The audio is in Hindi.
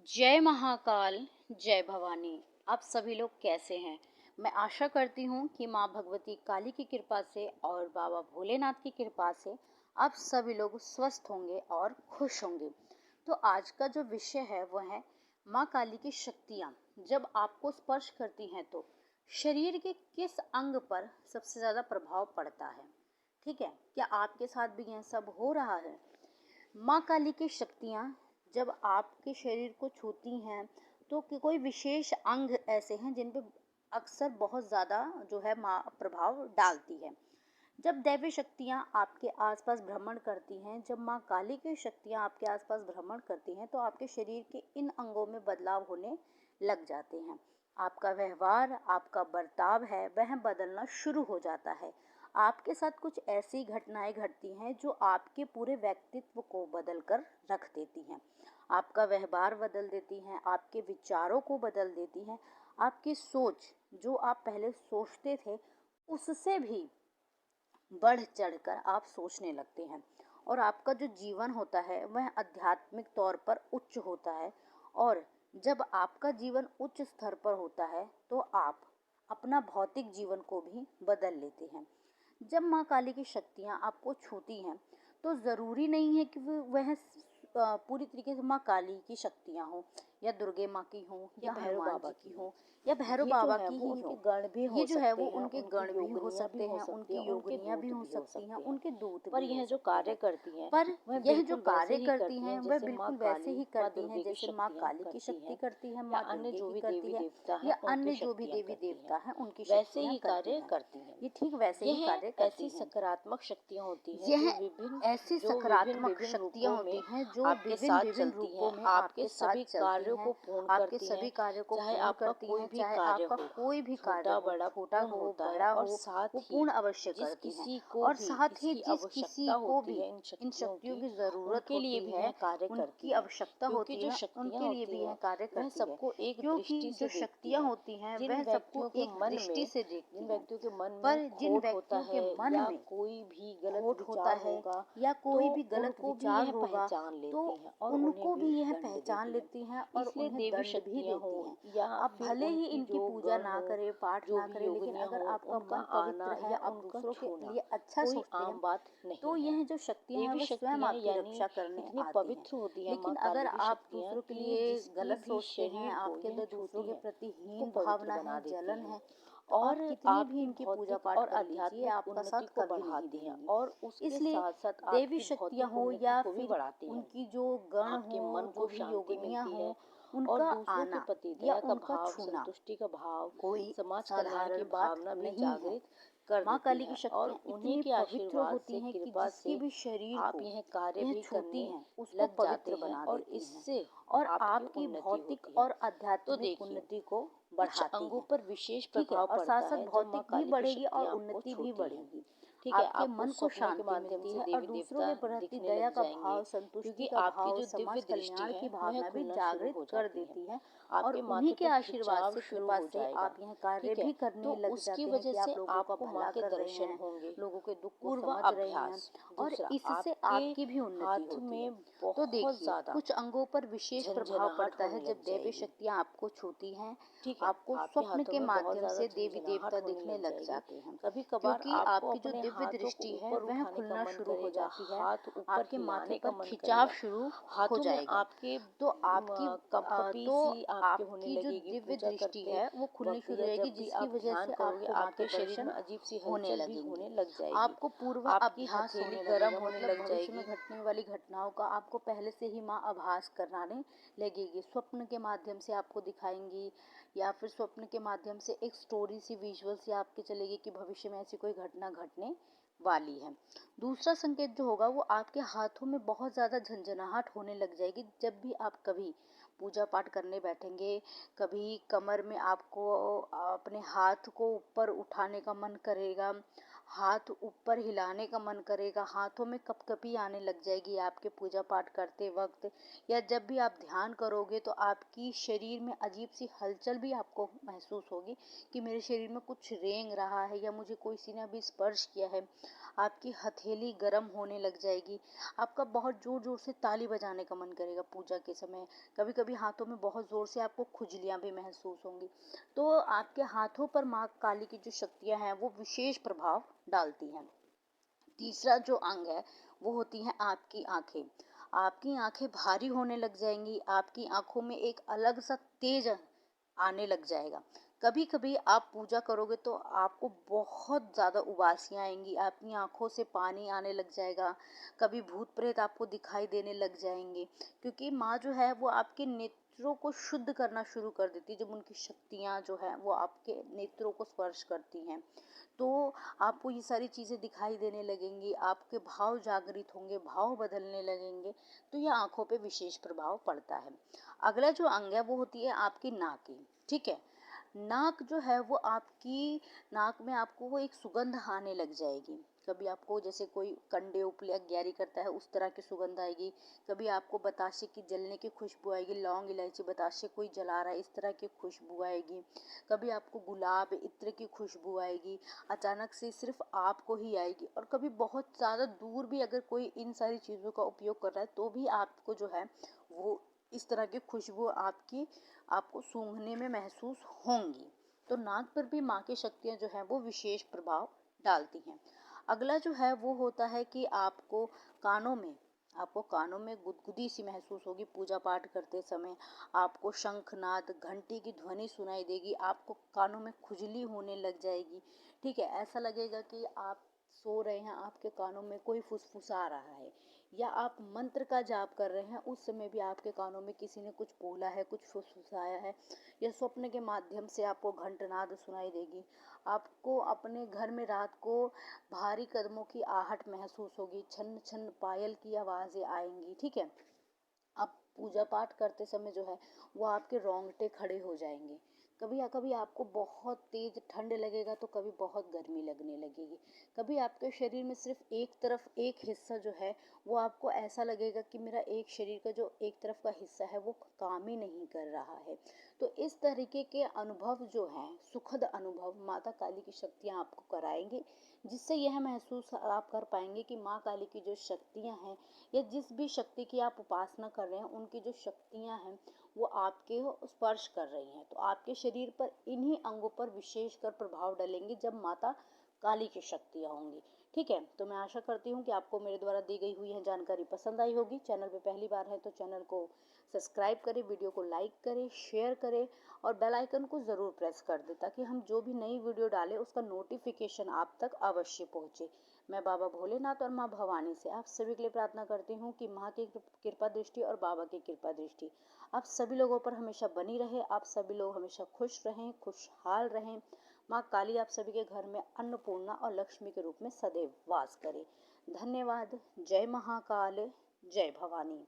जय महाकाल, जय भवानी। आप सभी लोग कैसे हैं? मैं आशा करती हूँ कि माँ भगवती काली की कृपा से और बाबा भोलेनाथ की कृपा से आप सभी लोग स्वस्थ होंगे और खुश होंगे। तो आज का जो विषय है वह है माँ काली की शक्तियाँ जब आपको स्पर्श करती हैं तो शरीर के किस अंग पर सबसे ज़्यादा प्रभाव पड़ता है। ठीक है, क्या आपके साथ भी यह सब हो रहा है? माँ काली की शक्तियाँ जब आपके शरीर को छूती हैं तो कोई विशेष अंग ऐसे हैं जिन पे अक्सर बहुत ज़्यादा जो है माँ प्रभाव डालती है। जब दैवी शक्तियाँ आपके आसपास भ्रमण करती हैं, जब माँ काली की शक्तियाँ आपके आसपास भ्रमण करती हैं तो आपके शरीर के इन अंगों में बदलाव होने लग जाते हैं। आपका व्यवहार, आपका बर्ताव है वह बदलना शुरू हो जाता है। आपके साथ कुछ ऐसी घटनाएं घटती हैं जो आपके पूरे व्यक्तित्व को बदल कर रख देती हैं। आपका व्यवहार बदल देती हैं, आपके विचारों को बदल देती हैं। आपकी सोच, जो आप पहले सोचते थे उससे भी बढ़ चढ़कर आप सोचने लगते हैं और आपका जो जीवन होता है वह आध्यात्मिक तौर पर उच्च होता है। और जब आपका जीवन उच्च स्तर पर होता है तो आप अपना भौतिक जीवन को भी बदल लेते हैं। जब माँ काली की शक्तियाँ आपको छूती हैं तो ज़रूरी नहीं है कि वह पूरी तरीके से माँ काली की शक्तियाँ हों या दुर्गे माँ की हों या भैरव बाबा की हों या भैरव बाबा की ही हों। गण भी ये हो जो है सकते वो हैं, उनके उनकी गण भी हो योगनियाँ भी सकते हो हैं, सकती उनकी हैं, उनके योगनियाँ भी दूत हो भी हो सकती हैं, सकते हैं। उनके दूत पर भी हो यह जो सकते कार्य हैं। करती हैं, पर वह यह जो बिल्कुल वैसे कार्य ही करती करती हैं हैं वह जैसे माँ बिल्कुल वैसे काली, ही माँ करती हैं दुर्गे की जैसे माँ शक्तियाँ काली की करती शक्ति हैं, करती है, या माँ अन्य दुर्गे जो की भी करती देवी है देवता हैं या उनकी अन्य जो भी शक्तियाँ देवी करती देवता हैं, हैं उनकी वैसे शक्तियाँ ही करती कार्य हैं। करती हैं। ये ठीक वैसे ही यह कार्य करती ऐसी हैं। सकारात्मक शक्तियाँ होती हैं यह ऐसी जो विभिन्न सकारात्मक विभिन्न शक्तियाँ रूपों होती में हैं जो आपके विभिन्न साथ विभिन्न चलती रूपों हैं, में आपके आपके साथ सभी चलती कार्यों हैं। को पूर्ण आपके करती हैं। सभी कार्यों को चाहे पूर्ण आपका करती कोई हैं, भी चाहे कार्य आपका हो, कोई भी कार्य छोटा हो, बड़ा छोटा पूर्ण हो होता है। बड़ा और हो, साथ वो ही पूर्ण अवश्य जिस करती हैं। किसी को और भी साथ ही किसी जिस किसी आवश्यकता को होती भी है इन इन शक्तियों शक्तियों की, की ज़रूरत उनके लिए होती भी है, यह कार्य उनकी करती हैं। आवश्यकता क्योंकि होती है जो ना, शक्तियाँ उनके लिए होती भी यह हैं, कार्य वह करती है। सबको एक क्योंकि दृष्टि जो से देखती शक्तियाँ हैं। होती हैं जिन वह सबको व्यक्तियों के एक मन दृष्टि में से जिन देखती हैं। व्यक्तियों के मन में पर जिन खोट होता व्यक्तियों के है मन या में कोई भी गलत खोट होता विचार है होगा, या तो कोई भी गलत उनको भी विचार यह होगा पहचान तो लेती हैं और उन्हें उनको भी भी यह दंड पहचान देती हैं। लेती हैं और इसलिए उन्हें देवी दंड भी शक्तियाँ देती हों हैं। या अब फिर भले ही उनकी इनकी जो पूजा गण ना हो, करे, पाठ जो ना भी करे, लेकिन योगनियाँ अगर हो, आपका उनका मन आना पवित्र है, या आप उनका दूसरों के छूना लिए अच्छा कोई सोचते हैं आम बात तो नहीं है। यह जो शक्तियाँ हैं देवी वह स्वयं शक्तियाँ आपकी यानी रक्षा करने इतनी आती हैं। पवित्र होती हैं लेकिन माँ अगर काली की आप शक्तियाँ दूसरों के कि लिए जिसकी गलत भी सोचते हैं, शरीर को आपके यह अंदर दूसरों छूती के हैं प्रति उसको हीन पवित्र भावना बना है, देती जलन हैं है, तो और आप कितनी भी आपकी इनकी पूजा भौतिक पाठ और कर लीजिए, आध्यात्मिक आपका उन्नति साथ को कभी नहीं बढ़ाती हैं देंगी। और उसके इसलिए साथ साथ देवी आपकी शक्तियाँ भौतिक हो उन्नति या को भी फिर बढ़ाती हैं। उनकी जो गण आपके हो, मन जो को भी शांति योगनियाँ मिलती हो, है और उनका दूसरों के आना प्रति या दया का उनका भाव, छूना संतुष्टि का भाव, कोई समाज कल्याण की साधारण बात भावना भी नहीं है। जागृत कर माँ देती काली की हैं और शक्तियाँ उन्हीं इतनी के पवित्र आशीर्वाद होती से, हैं कि कृपा जिसके से भी शरीर आप को यह कार्य यह भी छूती करने हैं उसको लग पवित्र जाते हैं बना और देती हैं इससे और आपकी आपकी उन्नति भौतिक होती है। और तो आध्यात्मिक देखिए, उन्नति को कुछ बढ़ाती अंगों हैं। पर विशेष ठीक है, प्रभाव और साथ पड़ता साथ है जब माँ भौतिक भी काली की बढ़ेगी और शक्तियाँ आपको उन्नति भी छूती हैं। बढ़ेगी। ठीक है, आपके आपको मन को स्वप्नों के शांति माध्यम मिलती से है और देवी दूसरों देवता के प्रति दिखने दया लग का जाएंगे, भाव, संतुष्टि क्योंकि का आपकी भाव, जो दिव्य समाज दृष्टि कल्याण है की वह भावना भी खुलना शुरू जागृत हो कर जाती है। देती है और आपके उन्हीं माथे के पर आशीर्वाद खिंचाव से, शुरू कृपा हो से जाएगा। आप यह कार्य ठीक है, भी तो करने लग उसकी जाते हैं वजह कि से आप लोगों का आपको माँ भला के कर रहे दर्शन हैं, होंगे। लोगों के दुख को पूर्व समझ रहे हैं अभ्यास। और दूसरा, इससे आपके आपकी भी उन्नति हाथ होती है। में तो बहुत देखिए, ज़्यादा कुछ अंगों पर विशेष प्रभाव झंझनाहट पड़ता है होने जब लग दैवी जाएगी। शक्तियाँ आपको छूती हैं। ठीक है, आपको आपके स्वप्न हाथों के में बहुत माध्यम ज़्यादा से देवी देवता झंझनाहट होने दिखने लग लग जाएगी। जाते हैं, कभी कभार क्योंकि आपको आपकी जो अपने दिव्य हाथों को दृष्टि है ऊपर वह उठाने का खुलना मन शुरू हो करेगा, जाती है। हाथ ऊपर आपके माथे हिलाने पर का मन खिंचाव करेगा, शुरू हो हाथों में जाएगा। आपके तो आपकी कंपकपी तो सी आपके होने आपकी जो लगेगी। दिव्य पूजा दृष्टि करते है वो खुलनी वक्त शुरू हो या जाएगी, जब भी जिसकी आप वजह ध्यान से करोगे, आपको माँ के आपके शरीर दर्शन में अजीब सी होने हलचल भी लगेंगे। होने लग जाएगी। आपको पूर्व आपकी अभ्यास हथेली होने गर्म लगेगा, होने मतलब लग भविष्य में जाएगी। घटने वाली घटनाओं का आपको पहले से ही माँ आभास कराने लगेगी। स्वप्न के माध्यम से आपको दिखाएंगी या फिर स्वप्न के माध्यम से एक स्टोरी सी, विजुअल सी आपके चलेगी कि भविष्य में ऐसी कोई घटना घटने वाली है। दूसरा संकेत जो होगा वो आपके हाथों में बहुत ज़्यादा झंझनाहट होने लग जाएगी जब भी आप कभी पूजा पाठ करने बैठेंगे। कभी कमर में आपको अपने हाथ को ऊपर उठाने का मन करेगा, हाथ ऊपर हिलाने का मन करेगा, हाथों में कपकपी आने लग जाएगी आपके पूजा पाठ करते वक्त, या जब भी आप ध्यान करोगे तो आपकी शरीर में अजीब सी हलचल भी आपको महसूस होगी कि मेरे शरीर में कुछ रेंग रहा है या मुझे किसी ने अभी स्पर्श किया है। आपकी हथेली गर्म होने लग जाएगी, आपका बहुत ज़ोर ज़ोर से ताली बजाने का मन करेगा पूजा के समय। कभी कभी हाथों में बहुत ज़ोर से आपको खुजलियाँ भी महसूस होंगी। तो आपके हाथों पर माँ काली की जो शक्तियाँ हैं वो विशेष प्रभाव डालती हैं। तीसरा जो अंग है वो होती हैं आपकी आंखें। आपकी आंखें भारी होने लग जाएंगी, आपकी आंखों में एक अलग सा तेज आने लग जाएगा। कभी कभी आप पूजा करोगे तो आपको बहुत ज़्यादा उबासियाँ आएंगी, आपकी आंखों से पानी आने लग जाएगा। कभी भूत प्रेत आपको दिखाई देने लग जाएंगे, क्योंकि माँ जो है वो आपके नेत्रों को शुद्ध करना शुरू कर देती है। जब उनकी शक्तियाँ जो है वो आपके नेत्रों को स्पर्श करती हैं तो आपको ये सारी चीज़ें दिखाई देने लगेंगी, आपके भाव जागृत होंगे, भाव बदलने लगेंगे। तो ये आंखों पे विशेष प्रभाव पड़ता है। अगला जो अंग है वो होती है आपकी नाक की। ठीक है, नाक जो है वो आपकी नाक में आपको वो एक सुगंध आने लग जाएगी। कभी आपको जैसे कोई कंडे उपले अगैरी करता है उस तरह की सुगंध आएगी, कभी आपको बताशे की जलने की खुशबू आएगी, लौंग इलायची बताशे कोई जला रहा है इस तरह की खुशबू आएगी, कभी आपको गुलाब इत्र की खुशबू आएगी, अचानक से सिर्फ आपको ही आएगी। और कभी बहुत ज़्यादा दूर भी अगर कोई इन सारी चीज़ों का उपयोग कर रहा है तो भी आपको जो है वो इस तरह की खुशबू आपको सूंघने में महसूस होंगी। तो नाक पर भी माँ की शक्तियाँ जो हैं वो विशेष प्रभाव डालती हैं। अगला जो है वो होता है कि आपको कानों में गुदगुदी सी महसूस होगी पूजा पाठ करते समय। आपको शंखनाद घंटी की ध्वनि सुनाई देगी, आपको कानों में खुजली होने लग जाएगी। ठीक है, ऐसा लगेगा कि आप सो रहे हैं, आपके कानों में कोई फुसफुसा रहा है, या आप मंत्र का जाप कर रहे हैं उस समय भी आपके कानों में किसी ने कुछ बोला है, कुछ फुसफुसाया है, या स्वप्न के माध्यम से आपको घंटनाद सुनाई देगी। आपको अपने घर में रात को भारी कदमों की आहट महसूस होगी, छन छन पायल की आवाज़ें आएंगी। ठीक है, आप पूजा पाठ करते समय जो है वो आपके रोंगटे खड़े हो जाएंगे। कभी कभी आपको बहुत तेज ठंड लगेगा तो कभी बहुत गर्मी लगने लगेगी। कभी आपके शरीर में सिर्फ एक तरफ एक हिस्सा जो है वो आपको ऐसा लगेगा कि मेरा एक शरीर का जो एक तरफ का हिस्सा है वो काम ही नहीं कर रहा है। तो इस तरीके के अनुभव जो हैं, सुखद अनुभव माता काली की शक्तियाँ आपको कराएंगी, जिससे यह महसूस आप कर पाएंगे कि माँ काली की जो शक्तियाँ हैं या जिस भी शक्ति की आप उपासना कर रहे हैं उनकी जो शक्तियाँ हैं वो आपके स्पर्श कर रही हैं। तो आपके शरीर पर इन्हीं अंगों पर विशेषकर प्रभाव डालेंगे जब माता काली की शक्तियाँ होंगी। ठीक है, तो मैं आशा करती हूँ कि आपको मेरे द्वारा दी गई हुई है जानकारी पसंद आई होगी। चैनल पे पहली बार है तो चैनल को सब्सक्राइब करें, वीडियो को लाइक करें, शेयर करें और बेल आइकन को ज़रूर प्रेस कर दें ताकि हम जो भी नई वीडियो डालें उसका नोटिफिकेशन आप तक अवश्य पहुँचे। मैं बाबा भोलेनाथ और माँ भवानी से आप सभी के लिए प्रार्थना करती हूँ कि माँ की कृपा दृष्टि और बाबा की कृपा दृष्टि आप सभी लोगों पर हमेशा बनी रहे, आप सभी लोग हमेशा खुश रहें, खुशहाल रहें। माँ काली आप सभी के घर में अन्नपूर्णा और लक्ष्मी के रूप में सदैव वास करे। धन्यवाद। जय महाकाल, जय भवानी।